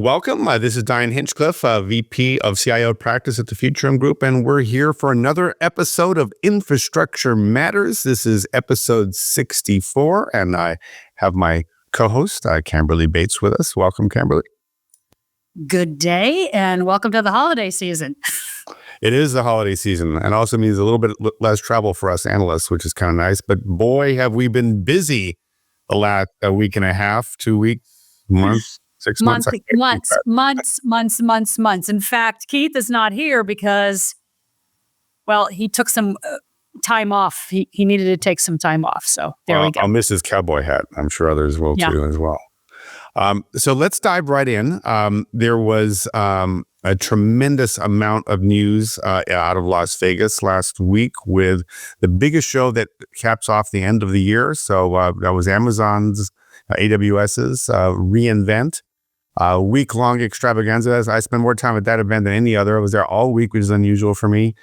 Welcome. This is Dion Hinchcliffe, VP of CIO Practice at the Futurum Group, and we're here for another episode of Infrastructure Matters. This is episode 64, and I have my co-host, Camberley Bates, with us. Welcome, Camberley. Good day, and welcome to the holiday season. It is the holiday season, and also means a little bit less travel for us analysts, which is kind of nice. But boy, have we been busy the last week and a half, 2 weeks, months. 6 months. Months. In fact, Keith is not here because, well, he took some time off. He needed to take some time off. So there we go. I'll miss his cowboy hat. I'm sure others will too as well. So let's dive right in. There was a tremendous amount of news out of Las Vegas last week with the biggest show that caps off the end of the year. So that was Amazon's, AWS's reInvent. Week-long extravaganza. I spent more time at that event than any other. I was there all week, which is unusual for me.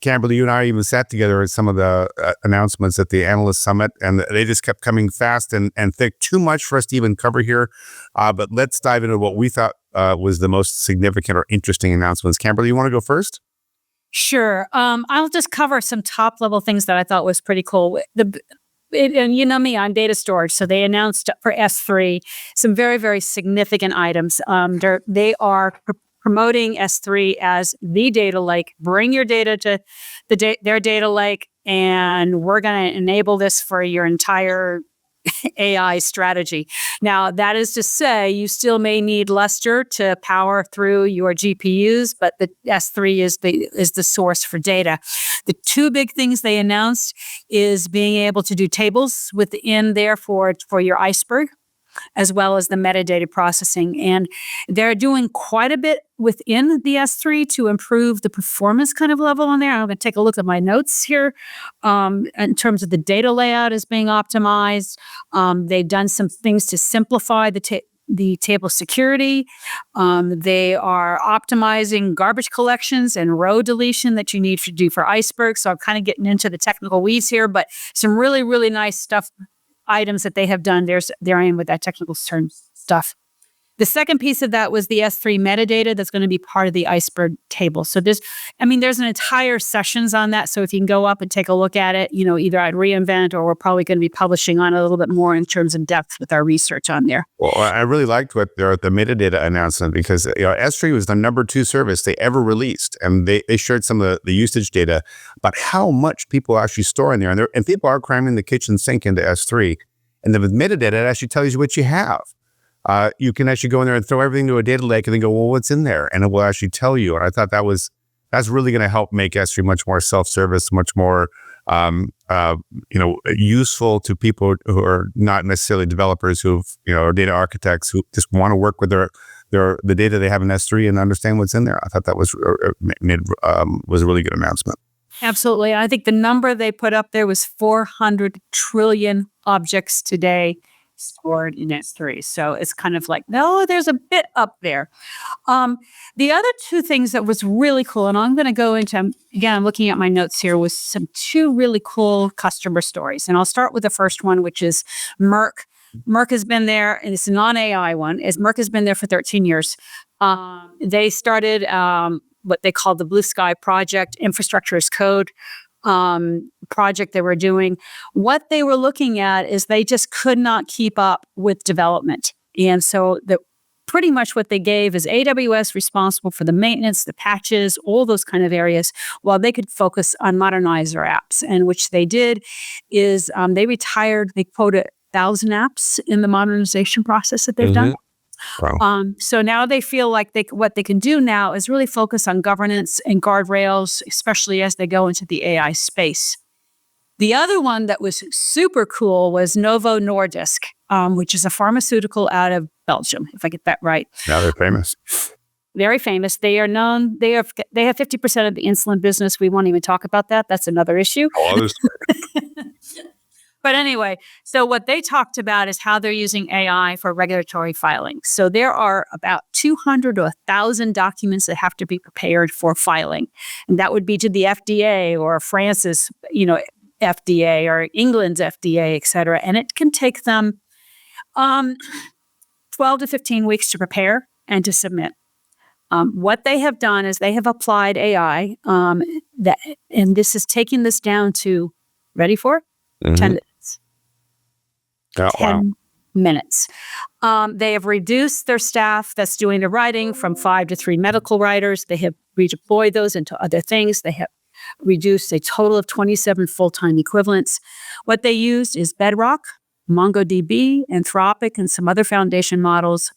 Camberley, you and I even sat together at some of the announcements at the Analyst Summit, and they just kept coming fast and thick. Too much for us to even cover here. But let's dive into what we thought was the most significant or interesting announcements. Camberley, you want to go first? Sure. I'll just cover some top-level things that I thought was pretty cool. And you know me, I'm data storage. So they announced for S3 some very, very significant items. They are promoting S3 as the data lake. Bring your data to their data lake, and we're going to enable this for your entire AI strategy. Now, that is to say, you still may need Lustre to power through your GPUs, but the S3 is the source for data. The two big things they announced is being able to do tables within there for your Iceberg, as well as the metadata processing. And they're doing quite a bit within the S3 to improve the performance kind of level on there. I'm going to take a look at my notes here. In terms of the data layout is being optimized. They've done some things to simplify the table security. They are optimizing garbage collections and row deletion that you need to do for Iceberg. So I'm kind of getting into the technical weeds here, but some really, really nice stuff. Items that they have done. There I am with that technical term stuff. The second piece of that was the S3 metadata that's going to be part of the Iceberg table. So there's an entire sessions on that. So if you can go up and take a look at it, either at reInvent or we're probably going to be publishing on it a little bit more in terms of depth with our research on there. Well, I really liked the metadata announcement because S3 was the number 2 service they ever released, and they shared some of the usage data about how much people actually store in there, and people are cramming the kitchen sink into S3, and then with metadata, it actually tells you what you have. You can actually go in there and throw everything to a data lake and then go, well, what's in there? And it will actually tell you. And I thought that's really going to help make S3 much more self-service, much more useful to people who are not necessarily developers, are data architects who just want to work with the data they have in S3 and understand what's in there. I thought that was a really good announcement. Absolutely. I think the number they put up there was 400 trillion objects today stored in S3. So it's kind of like, no, there's a bit up there. The other two things that was really cool, and I'm going to go into, again, I'm looking at my notes here, was some two really cool customer stories. And I'll start with the first one, which is Merck. Merck has been there, and it's a non-AI one, Merck has been there for 13 years. They started what they call the Blue Sky Project, Infrastructure as Code project they were doing. What they were looking at is they just could not keep up with development. And so pretty much what they gave is AWS responsible for the maintenance, the patches, all those kind of areas, while they could focus on modernize their apps. And which they did is they quoted 1,000 apps in the modernization process that they've done. Wow. So now they feel like what they can do now is really focus on governance and guardrails, especially as they go into the AI space. The other one that was super cool was Novo Nordisk, which is a pharmaceutical out of Belgium, if I get that right. Now they're famous. Very famous. They are known. They have 50% of the insulin business. We won't even talk about that. That's another issue. But anyway, so what they talked about is how they're using AI for regulatory filing. So there are about 200 to 1,000 documents that have to be prepared for filing. And that would be to the FDA or France's, FDA or England's FDA, et cetera. And it can take them 12 to 15 weeks to prepare and to submit. What they have done is they have applied AI, and this is taking this down to, ready for it? 10 minutes. Oh, 10 minutes. They have reduced their staff that's doing the writing from 5 to 3 medical writers. They have redeployed those into other things. They have reduced a total of 27 full-time equivalents. What they used is Bedrock, MongoDB, Anthropic, and some other foundation models.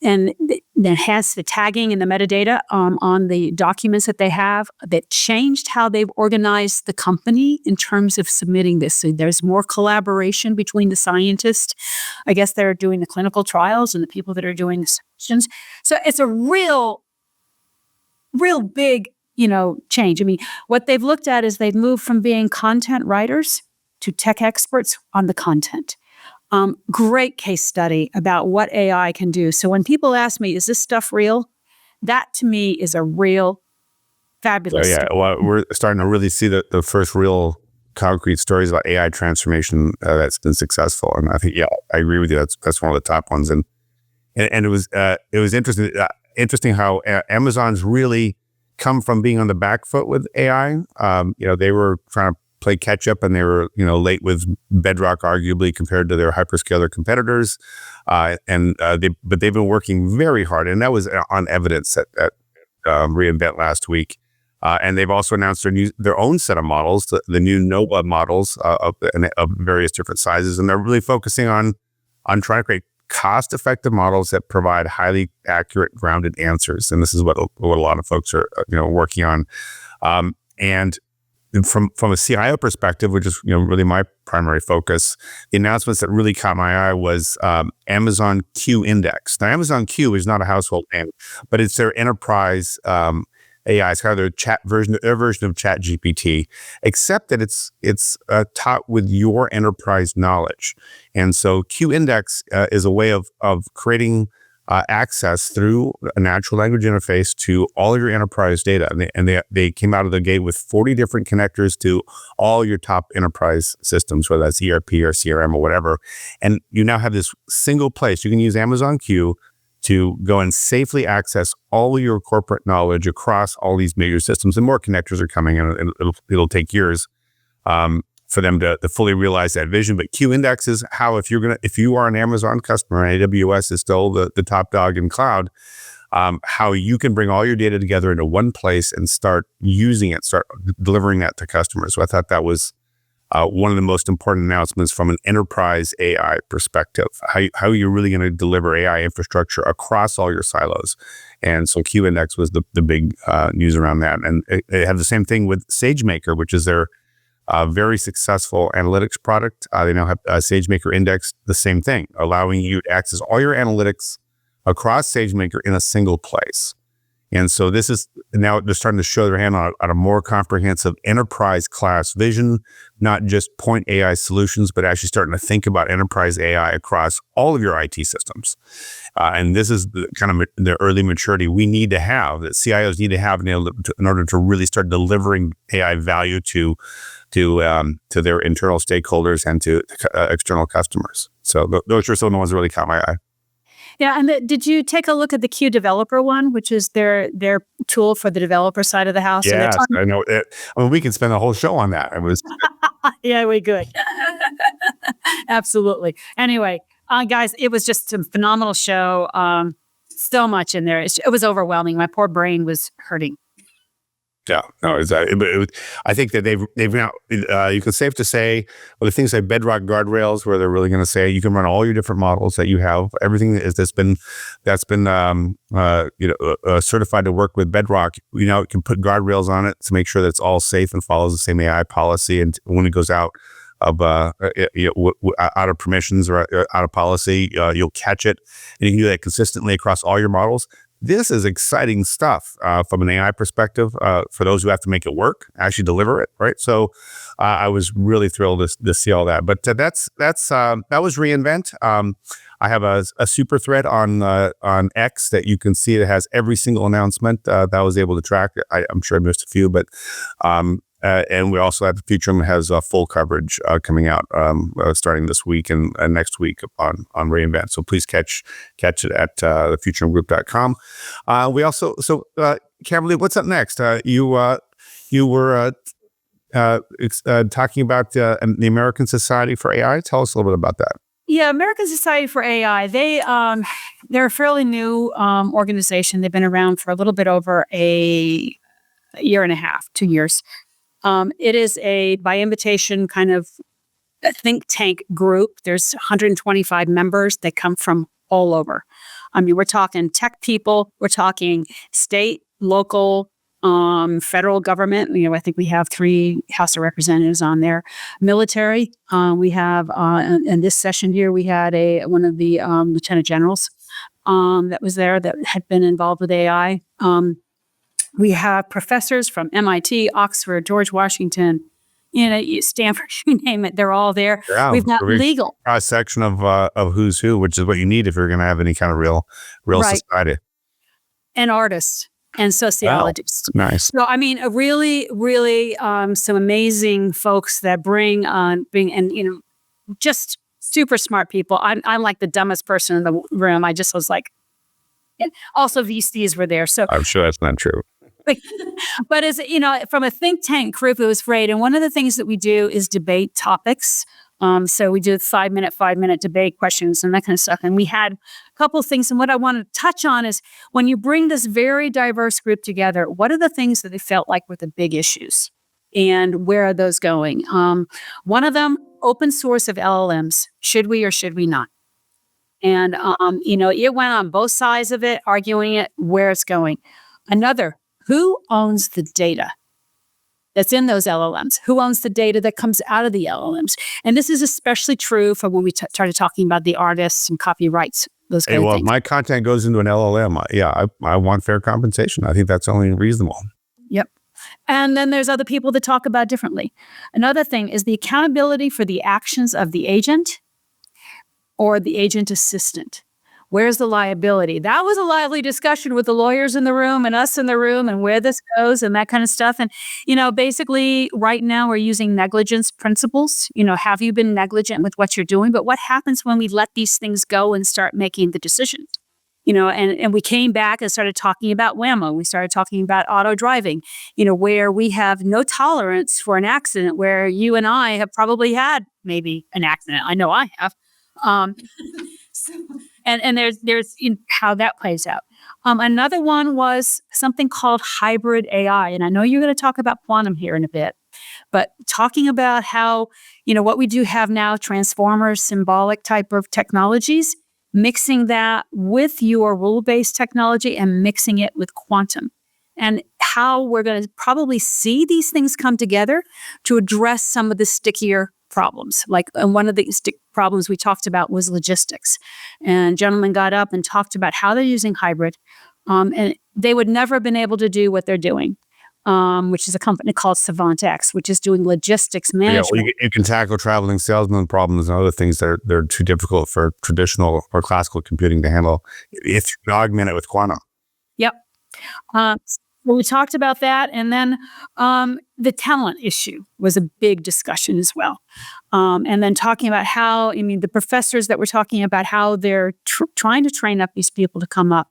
And that has the tagging and the metadata on the documents that they have that changed how they've organized the company in terms of submitting this. So there's more collaboration between the scientists. I guess they're doing the clinical trials and the people that are doing the submissions. So it's a real big, change. I mean, what they've looked at is they've moved from being content writers to tech experts on the content. Great case study about what AI can do. So when people ask me, is this stuff real? That to me is a real fabulous story. Well, we're starting to really see the first real concrete stories about AI transformation that's been successful. And I think, I agree with you. That's one of the top ones. And it was interesting how Amazon's really come from being on the back foot with AI. They were trying to play catch up, and they were, late with Bedrock, arguably compared to their hyperscaler competitors. But they've been working very hard, and that was on evidence at reInvent last week. And they've also announced their own set of models, the new Nova models of various different sizes, and they're really focusing on trying to create cost-effective models that provide highly accurate, grounded answers. And this is what a lot of folks are, working on. And from a CIO perspective, which is really my primary focus, the announcements that really caught my eye was Amazon Q Index. Now, Amazon Q is not a household name, but it's their enterprise AI. It's kind of their version of Chat GPT, except that it's taught with your enterprise knowledge. And so Q Index is a way of creating access through a natural language interface to all your enterprise data. And they came out of the gate with 40 different connectors to all your top enterprise systems, whether that's ERP or CRM or whatever. And you now have this single place. You can use Amazon Q to go and safely access all your corporate knowledge across all these major systems. And more connectors are coming in, and it'll take years for them to fully realize that vision. But Q Index is how, if you are an Amazon customer, and AWS is still the top dog in cloud, how you can bring all your data together into one place and start using it, start delivering that to customers. So I thought that was one of the most important announcements from an enterprise AI perspective, how you're really going to deliver AI infrastructure across all your silos. And so Q Index was the big news around that. And it had the same thing with SageMaker, which is their very successful analytics product. They now have SageMaker Index, the same thing, allowing you to access all your analytics across SageMaker in a single place. And so this is now they're starting to show their hand on a more comprehensive enterprise class vision, not just point AI solutions, but actually starting to think about enterprise AI across all of your IT systems. And this is the kind of the early maturity we need to have, that CIOs need to have in order to really start delivering AI value to their internal stakeholders and to external customers. So those are some of the ones that really caught my eye. Yeah, and did you take a look at the Q Developer one, which is their tool for the developer side of the house? Yes, I know. We can spend a whole show on that. It was. Yeah, we could. Absolutely. Anyway, guys, it was just a phenomenal show. So much in there. It was overwhelming. My poor brain was hurting. Yeah, no, I think that they've now, you can safe to say, well, the things like Bedrock guardrails, where they're really going to say you can run all your different models that you have, everything that's been certified to work with Bedrock. It can put guardrails on it to make sure that it's all safe and follows the same AI policy. And when it goes out of out of permissions or out of policy, you'll catch it, and you can do that consistently across all your models. This is exciting stuff from an AI perspective for those who have to make it work, actually deliver it, right? So I was really thrilled to see all that. But that was reInvent. I have a super thread on X that you can see that has every single announcement that I was able to track. I'm sure I missed a few, but And we also have the Future Room has full coverage coming out starting this week and next week on reInvent. So please catch it at thefutureroomgroup.com. We also Camberley, what's up next? You were talking about the American Society for AI. Tell us a little bit about that. Yeah, American Society for AI. They're a fairly new organization. They've been around for a little bit over a year and a half, 2 years. It is a by invitation kind of a think tank group. There's 125 members that come from all over. I mean, we're talking tech people. We're talking state, local, federal government. I think we have 3 House of Representatives on there. Military. We have in this session here, we had one of the lieutenant generals that was there that had been involved with AI. We have professors from MIT, Oxford, George Washington, Stanford, you name it. They're all there. Yeah, we've got legal cross section of who's who, which is what you need if you're going to have any kind of real right. Society. And artists. And sociologists. Wow. Nice. So, I mean, really, really some amazing folks that bring and, just super smart people. I'm like the dumbest person in the room. I just was like, and also VCs were there. So I'm sure that's not true. But as from a think tank group, it was great. And one of the things that we do is debate topics. So we did 5-minute debate questions and that kind of stuff. And we had a couple of things. And what I want to touch on is when you bring this very diverse group together, what are the things that they felt like were the big issues? And where are those going? One of them, open source of LLMs. Should we or should we not? And, it went on both sides of it, arguing it, where it's going. Another, who owns the data that's in those LLMs? Who owns the data that comes out of the LLMs? And this is especially true for when we started talking about the artists and copyrights, those kind of things. My content goes into an LLM. I want fair compensation. I think that's only reasonable. Yep. And then there's other people that talk about differently. Another thing is the accountability for the actions of the agent or the agent assistant. Where's the liability? That was a lively discussion with the lawyers in the room and us in the room and where this goes and that kind of stuff. And, basically right now we're using negligence principles. Have you been negligent with what you're doing? But what happens when we let these things go and start making the decisions? And we came back and started talking about Waymo. We started talking about auto driving, where we have no tolerance for an accident, where you and I have probably had maybe an accident. I know I have. And there's how that plays out. Another one was something called hybrid AI. And I know you're going to talk about quantum here in a bit, but talking about how, what we do have now, transformers, symbolic type of technologies, mixing that with your rule-based technology and mixing it with quantum. And how we're going to probably see these things come together to address some of the stickier problems. And one of the problems we talked about was logistics. And a gentleman got up and talked about how they're using hybrid. And they would never have been able to do what they're doing, which is a company called Savant X, which is doing logistics management. You can tackle traveling salesman problems and other things that they're too difficult for traditional or classical computing to handle if you can augment it with quantum. Yep. Well, we talked about that. And then the talent issue was a big discussion as well. And then talking about how, the professors that were talking about how they're trying to train up these people to come up,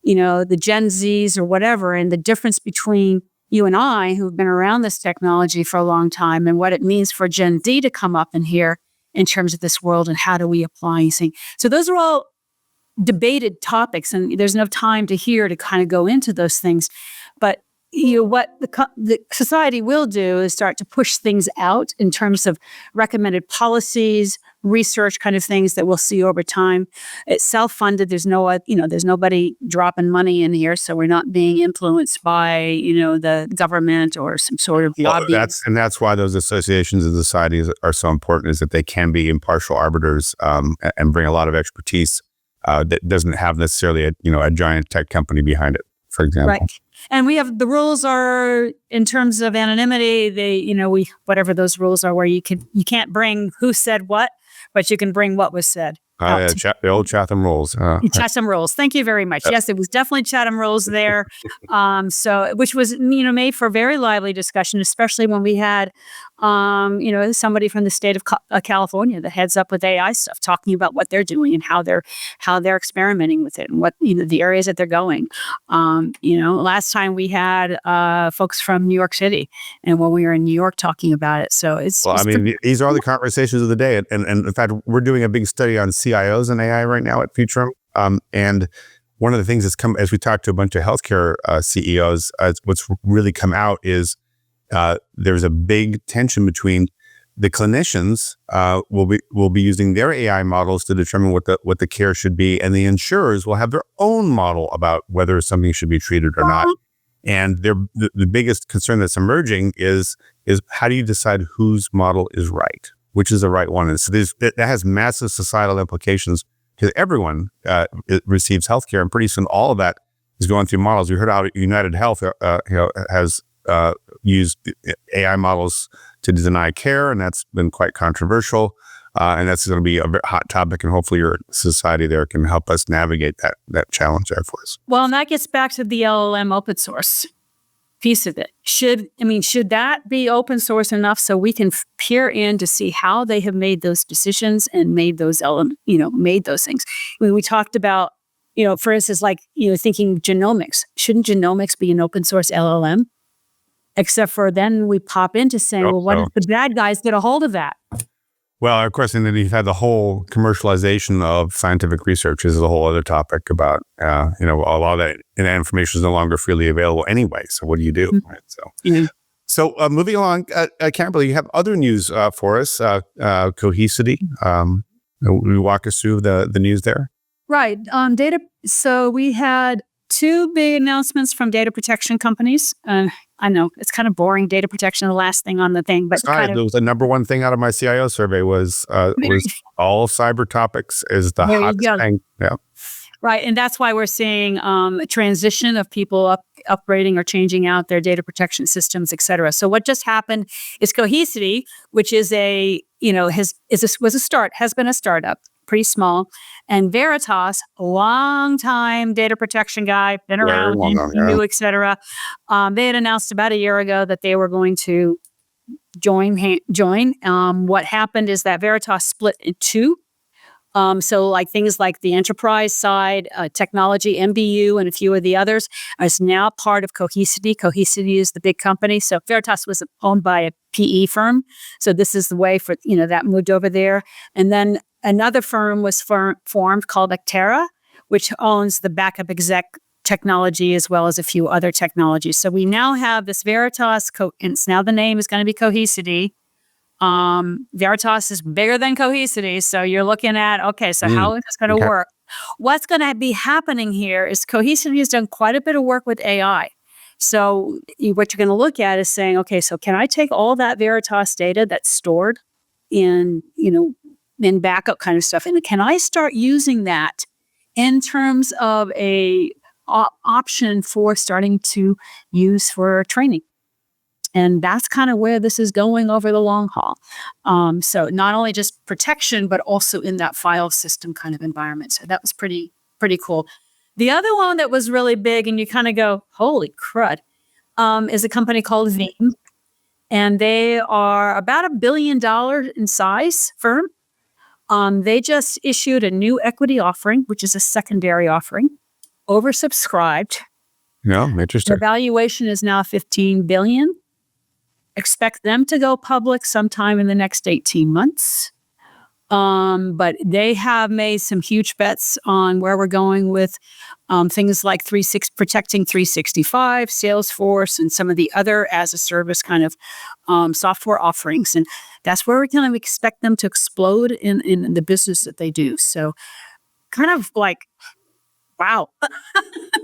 the Gen Zs or whatever, and the difference between you and I, who've been around this technology for a long time, and what it means for Gen Z to come up in here in terms of this world and how do we apply these things. So those are all debated topics, and there's enough time to kind of go into those things. But what the society will do is start to push things out in terms of recommended policies, research kind of things that we'll see over time. It's self-funded. There's there's nobody dropping money in here, so we're not being influenced by the government or some sort of lobby. That's why those associations and societies are so important, is that they can be impartial arbiters and bring a lot of expertise that doesn't have necessarily a giant tech company behind it, for example. Right. And we have the rules are in terms of anonymity. Whatever those rules are, where you can't bring who said what, but you can bring what was said. The old Chatham Rules. Chatham Rules. Thank you very much. Yes, it was definitely Chatham Rules there. Which was, made for very lively discussion, especially when we had, somebody from the state of California that heads up with AI stuff, talking about what they're doing and how they're experimenting with it and what, the areas that they're going. Last time we had folks from New York City, and when we were in New York talking about it. So these are all the conversations of the day. And in fact, we're doing a big study on CIOs and AI right now at Futurum. And one of the things that's come as we talk to a bunch of healthcare CEOs, what's really come out is there's a big tension between the clinicians will be using their AI models to determine what the care should be, and the insurers will have their own model about whether something should be treated or not. And the biggest concern that's emerging is how do you decide whose model is right, which is the right one? And so that has massive societal implications because everyone receives healthcare, and pretty soon all of that is going through models. We heard how United Health has used AI models to deny care, and that's been quite controversial. And that's going to be a very hot topic, and hopefully your society there can help us navigate that challenge there for us. Well, and that gets back to the LLM open source piece of it. Should that be open source enough so we can peer in to see how they have made those decisions and made those made those things? We talked about, for instance, thinking genomics. Shouldn't genomics be an open source LLM? Except for then we pop into saying, what if the bad guys get a hold of that? Well, of course, and then you've had the whole commercialization of scientific research is a whole other topic about, a lot of that information is no longer freely available anyway. So what do you do? Mm-hmm. Right? So moving along, Camberley, you have other news for us, Cohesity. Will you walk us through the news there? Right. Data. So we had two big announcements from data protection companies. I know it's kind of boring, data protection, the last thing on the thing, but it was the number one thing out of my CIO survey was all cyber topics is the hottest thing. Yeah. Right. And that's why we're seeing a transition of people upgrading or changing out their data protection systems, et cetera. So what just happened is Cohesity, which is has been a startup, pretty small, and Veritas, a long time data protection guy, been around, new, et cetera. They had announced about a year ago that they were going to join. What happened is that Veritas split in two. So things like the enterprise side, technology, MBU, and a few of the others is now part of Cohesity. Cohesity is the big company. So Veritas was owned by a PE firm. So this is the way for, that moved over there. And then another firm was formed called Actera, which owns the backup exec technology as well as a few other technologies. So we now have this Veritas, and now the name is going to be Cohesity. Veritas is bigger than Cohesity. So you're looking at, how is this going to work? What's going to be happening here is Cohesity has done quite a bit of work with AI. So what you're going to look at is saying, so can I take all that Veritas data that's stored in backup kind of stuff, and can I start using that in terms of a option for starting to use for training? And that's kind of where this is going over the long haul. So not only just protection, but also in that file system kind of environment. So that was pretty cool. The other one that was really big, and you kind of go, holy crud, is a company called Veeam. And they are about $1 billion in size firm. They just issued a new equity offering, which is a secondary offering, oversubscribed. Yeah, interesting. The valuation is now $15 billion. Expect them to go public sometime in the next 18 months. But they have made some huge bets on where we're going with things like protecting 365, Salesforce, and some of the other as-a-service kind of software offerings. And that's where we kind of expect them to explode in the business that they do. So kind of wow.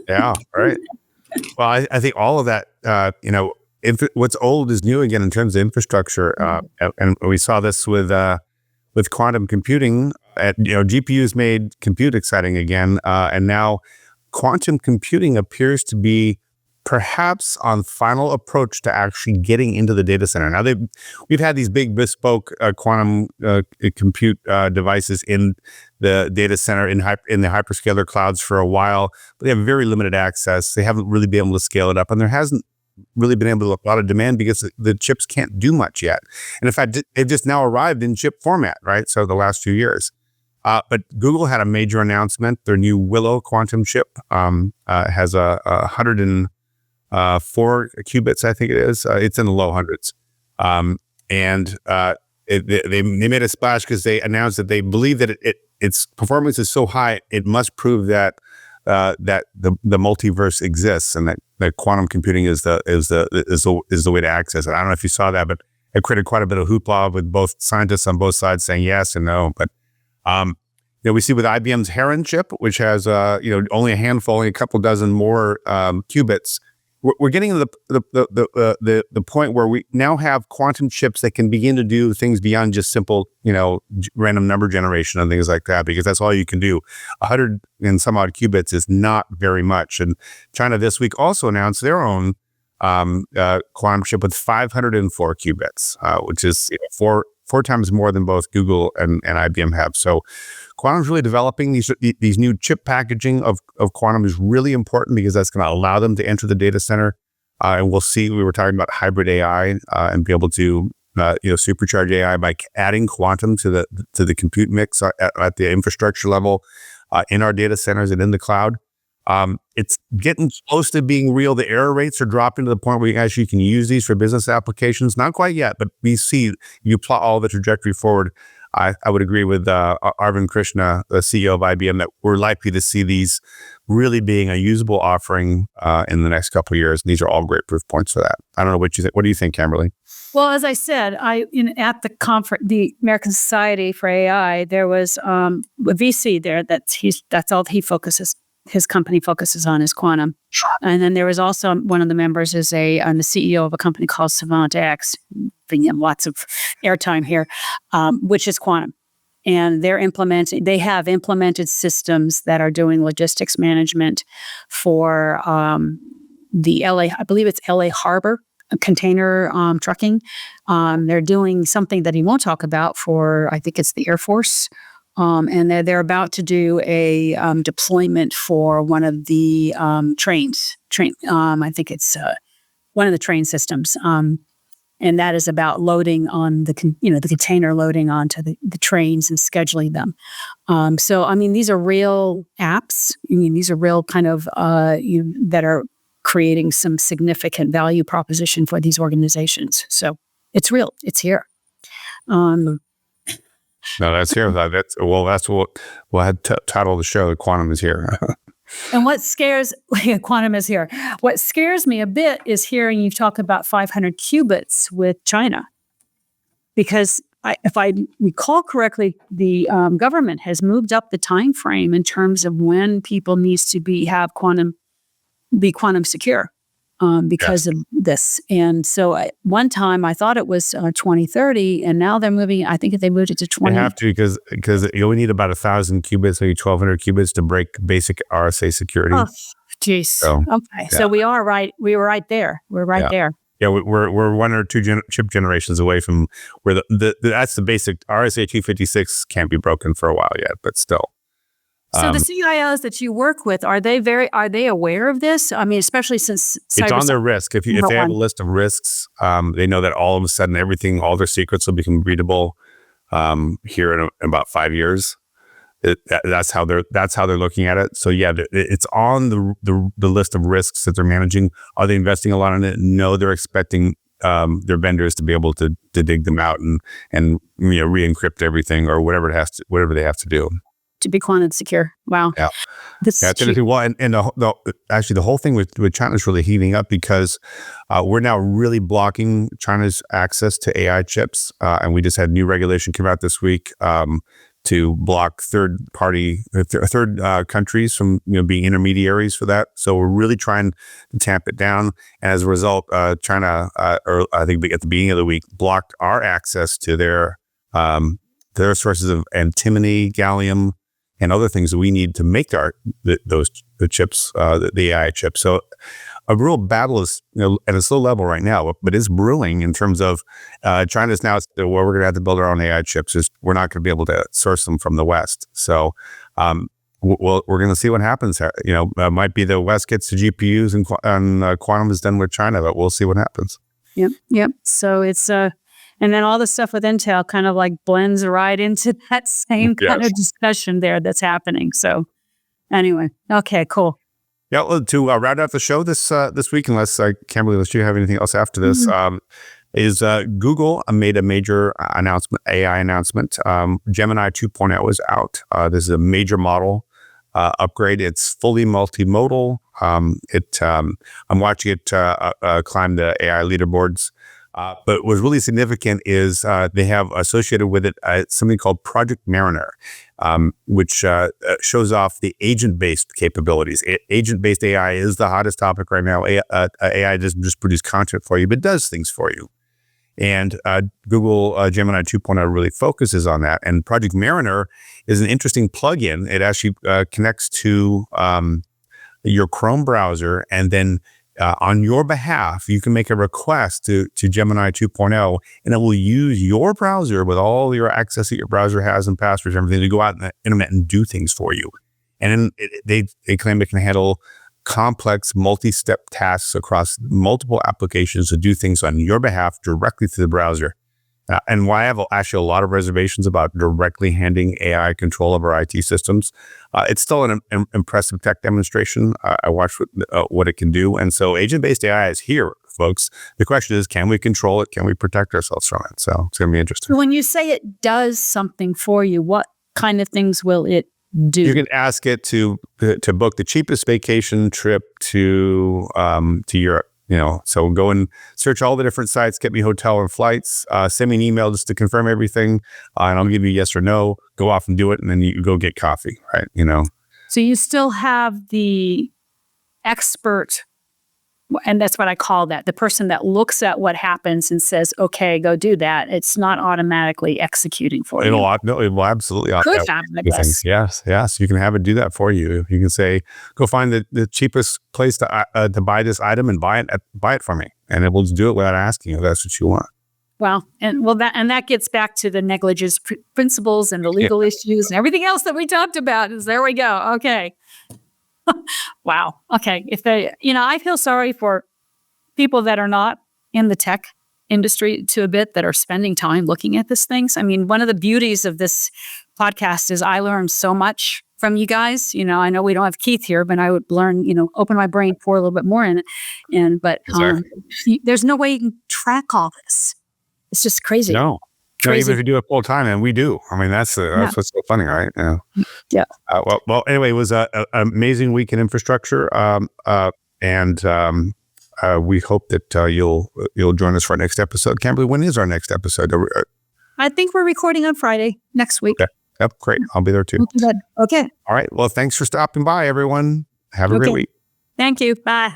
Yeah, right. Well, I think all of that, what's old is new again in terms of infrastructure. And we saw this with quantum computing. GPUs made compute exciting again. And now quantum computing appears to be perhaps on final approach to actually getting into the data center. Now, we've had these big bespoke quantum compute devices in the data center in the hyperscaler clouds for a while, but they have very limited access. They haven't really been able to scale it up, and there hasn't really been able to a lot of demand because the chips can't do much yet. And in fact, they've just now arrived in chip format, right? So the last few years. But Google had a major announcement. Their new Willow quantum chip has a 104 qubits, I think it is. It's in the low hundreds. They made a splash because they announced that they believe that its performance is so high, it must prove that the multiverse exists, and that quantum computing is the way to access it. I don't know if you saw that, but it created quite a bit of hoopla with both scientists on both sides saying yes and no. But we see with IBM's Heron chip, which has only a handful, only a couple dozen more qubits. We're getting to the point where we now have quantum chips that can begin to do things beyond just simple, random number generation and things like that, because that's all you can do. 100 and some odd qubits is not very much. And China this week also announced their own quantum chip with 504 qubits, which is four times more than both Google and IBM have. So quantum's really developing. These new chip packaging of quantum is really important because that's going to allow them to enter the data center. And we'll see, we were talking about hybrid AI and be able to supercharge AI by adding quantum to the compute mix at the infrastructure level in our data centers and in the cloud. It's getting close to being real. The error rates are dropping to the point where you actually can use these for business applications. Not quite yet, but we see, you plot all the trajectory forward. I would agree with Arvind Krishna, the CEO of IBM, that we're likely to see these really being a usable offering in the next couple of years. And these are all great proof points for that. I don't know what you think. What do you think, Camberley? Well, as I said, at the conference, the American Society for AI, there was a VC there that's all he focuses. His company focuses on is quantum. And then there was also one of the members is the CEO of a company called Savant X, lots of airtime here, which is quantum. And they have implemented systems that are doing logistics management for the LA, I believe it's LA Harbor container trucking. They're doing something that he won't talk about for, I think it's the Air Force. And they're about to do a deployment for one of the trains. I think it's one of the train systems, and that is about loading on the container loading onto the trains and scheduling them. So these are real apps. These are real kind of that are creating some significant value proposition for these organizations. So it's real. It's here. No, that's here. That's what we'll have title the show. Quantum is here. And quantum is here. What scares me a bit is hearing you talk about 500 qubits with China, because if I recall correctly, the government has moved up the time frame in terms of when people needs to be quantum secure. Because of this. And so one time I thought it was 2030, and now they're moving, I think they moved it to 20. They have to because you only need about 1,000 qubits, maybe 1,200 qubits to break basic RSA security. Oh, geez. So, okay. Yeah. So we are right. We were right there. We're right there. Yeah, we're one or two chip generations away from where that's the basic RSA 256 can't be broken for a while yet, but still. So the CIOs that you work with, are they aware of this? Especially since it's on their risk. If they have a list of risks, they know that all of a sudden all their secrets will become readable here in about 5 years. That's how they're looking at it. So yeah, it's on the list of risks that they're managing. Are they investing a lot in it? No, they're expecting their vendors to be able to dig them out and re-encrypt everything or whatever they have to do. To be quantum secure. Wow. Yeah. It's interesting. Well, and the whole thing with China is really heating up because we're now really blocking China's access to AI chips. And we just had new regulation come out this week to block third countries from being intermediaries for that. So we're really trying to tamp it down. And as a result, China, I think at the beginning of the week, blocked our access to their sources of antimony, gallium, and other things that we need to make the chips, the AI chips. So real battle is, at a slow level right now, but it's brewing in terms of China's now where we're going to have to build our own AI chips. We're not going to be able to source them from the West. So we're going to see what happens. Might be the West gets the GPUs and quantum is done with China, but we'll see what happens. Yep. So it's and then all the stuff with Intel kind of like blends right into that same kind of discussion there that's happening. So anyway, okay, cool. Yeah, well, to round out the show this week, unless Camberley, unless you have anything else after this, is Google made a major AI announcement. Gemini 2.0 is out. This is a major model upgrade. It's fully multimodal. I'm watching it climb the AI leaderboards. But what's really significant is they have associated with it something called Project Mariner, which shows off the agent-based capabilities. Agent-based AI is the hottest topic right now. AI doesn't just produce content for you, but does things for you. And Google Gemini 2.0 really focuses on that. And Project Mariner is an interesting plugin. It actually connects to your Chrome browser, and then on your behalf, you can make a request to Gemini 2.0, and it will use your browser with all your access that your browser has and passwords and everything to go out on the internet and do things for you. And then they claim it can handle complex multi-step tasks across multiple applications to do things on your behalf directly through the browser. And why I have actually a lot of reservations about directly handing AI control of our IT systems. It's still an impressive tech demonstration. I watched what it can do. And so agent-based AI is here, folks. The question is, can we control it? Can we protect ourselves from it? So it's going to be interesting. When you say it does something for you, what kind of things will it do? You can ask it to book the cheapest vacation trip to Europe. So go and search all the different sites, get me hotel and flights, send me an email just to confirm everything, and I'll give you yes or no, go off and do it, and then you go get coffee, right? So you still have the expert, and that's what I call that, the person that looks at what happens and says, okay, go do that. It's not automatically exeting for you. It will absolutely. Could happen, I guess. Yes. You can have it do that for you. You can say, go find the cheapest place to buy this item and buy it for me. And it will just do it without asking if that's what you want. Wow. That gets back to the negligence principles and the legal issues and everything else that we talked about. There we go. Okay. Wow. Okay. I feel sorry for people that are not in the tech industry to a bit, that are spending time looking at these things. I mean, one of the beauties of this podcast is I learned so much from you guys. I know we don't have Keith here, but I would learn, open my brain for a little bit more in it. But there's no way you can track all this. It's just crazy. No, even if you do it full time, and we do. I mean, that's what's so funny, right? Yeah. Well. Anyway, it was an amazing week in infrastructure, and we hope that you'll join us for our next episode. Camberley, when is our next episode? I think we're recording on Friday next week. Okay. Yep, great. I'll be there too. Okay. All right. Well, thanks for stopping by, everyone. Have a great week. Thank you. Bye.